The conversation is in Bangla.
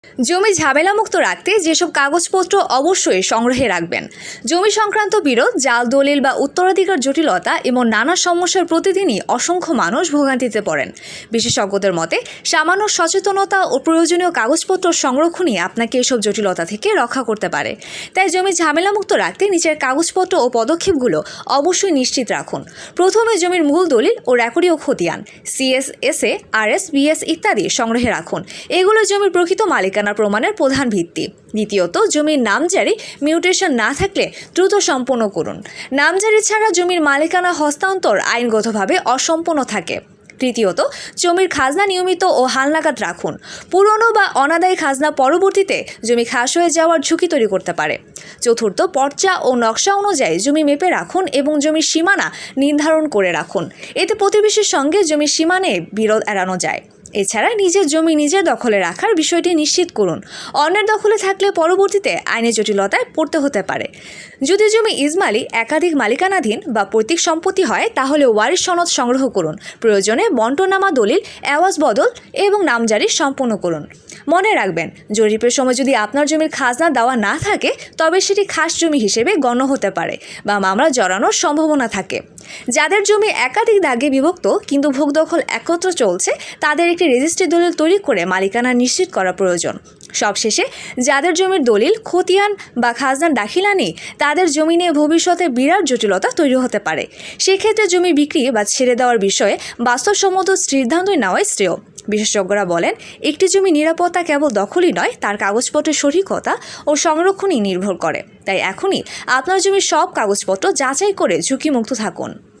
জমি ঝামেলামুক্ত রাখতে যেসব কাগজপত্র অবশ্যই সংগ্রহে রাখবেন। জমি সংক্রান্ত বিরোধ, জাল দলিল বা উত্তরাধিকার জটিলতা এবং নানা সমস্যার প্রতিদিনই অসংখ্য মানুষ ভোগান্তিতে পড়েন। বিশেষজ্ঞদের মতে সামান্য সচেতনতা ও প্রয়োজনীয় কাগজপত্র সংরক্ষণই আপনাকে এসব জটিলতা থেকে রক্ষা করতে পারে। তাই জমি ঝামেলামুক্ত রাখতে নিচের কাগজপত্র ও পদক্ষেপগুলো অবশ্যই নিশ্চিত রাখুন। প্রথমে জমির মূল দলিল ও রেকর্ডীয় খতিয়ান CSSA, RS, BS ইত্যাদি সংগ্রহে রাখুন। এগুলো জমির প্রকৃত মালিকানা প্রমাণের প্রধান ভিত্তি। দ্বিতীয়ত, জমির নামজারি মিউটেশন না থাকলে দ্রুত সম্পন্ন করুন। নামজারি ছাড়া জমির মালিকানা হস্তান্তর আইনগতভাবে অসম্পূর্ণ থাকে। তৃতীয়ত, জমির খাজনা নিয়মিত ও হালনাগাদ রাখুন। পুরনো বা অনাদায়ী খাজনা পরবর্তীতে জমি খাস হয়ে যাওয়ার ঝুঁকি তৈরি করতে পারে। চতুর্থ, পর্চা ও নকশা অনুযায়ী জমি মেপে রাখুন এবং জমির সীমানা নির্ধারণ করে রাখুন। এতে প্রতিবেশীর সঙ্গে জমির সীমানায় বিরোধ এড়ানো যায়। এছাড়া নিজের জমি নিজের দখলে রাখার বিষয়টি নিশ্চিত করুন। অন্যের দখলে থাকলে পরবর্তীতে আইনি জটিলতায় পড়তে হতে পারে। যদি জমি ইজমালি, একাধিক মালিকানাধীন বা পৈতৃক সম্পত্তি হয় তাহলে ওয়ারিশ সনদ সংগ্রহ করুন। প্রয়োজনে বন্টনামা, দলিল, এওয়াজ বদল এবং নামজারি সম্পন্ন করুন। মনে রাখবেন, জরিপের সময় যদি আপনার জমির খাজনা দেওয়া না থাকে তবে সেটি খাস জমি হিসেবে গণ্য হতে পারে বা মামলা জড়ানোর সম্ভাবনা থাকে। যাদের জমি একাধিক দাগে বিভক্ত কিন্তু ভোগ দখল একত্র চলছে তাদের একটি রেজিস্ট্রি দলিল তৈরি করে মালিকানা নিশ্চিত করা প্রয়োজন। সবশেষে, যাদের জমির দলিল, খতিয়ান বা খাজনার দাখিলা নেই তাদের জমি নিয়ে ভবিষ্যতে বিরাট জটিলতা তৈরি হতে পারে। সেক্ষেত্রে জমি বিক্রি বা ছেড়ে দেওয়ার বিষয়ে বাস্তবসম্মত সিদ্ধান্তই নেওয়াই শ্রেয়। বিশেষজ্ঞরা বলেন, একটি জমি নিরাপত্তা কেবল দখলই নয়, তার কাগজপত্রের সঠিকতা ও সংরক্ষণই নির্ভর করে। তাই এখনই আপনার জমির সব কাগজপত্র যাচাই করে ঝুঁকিমুক্ত থাকুন।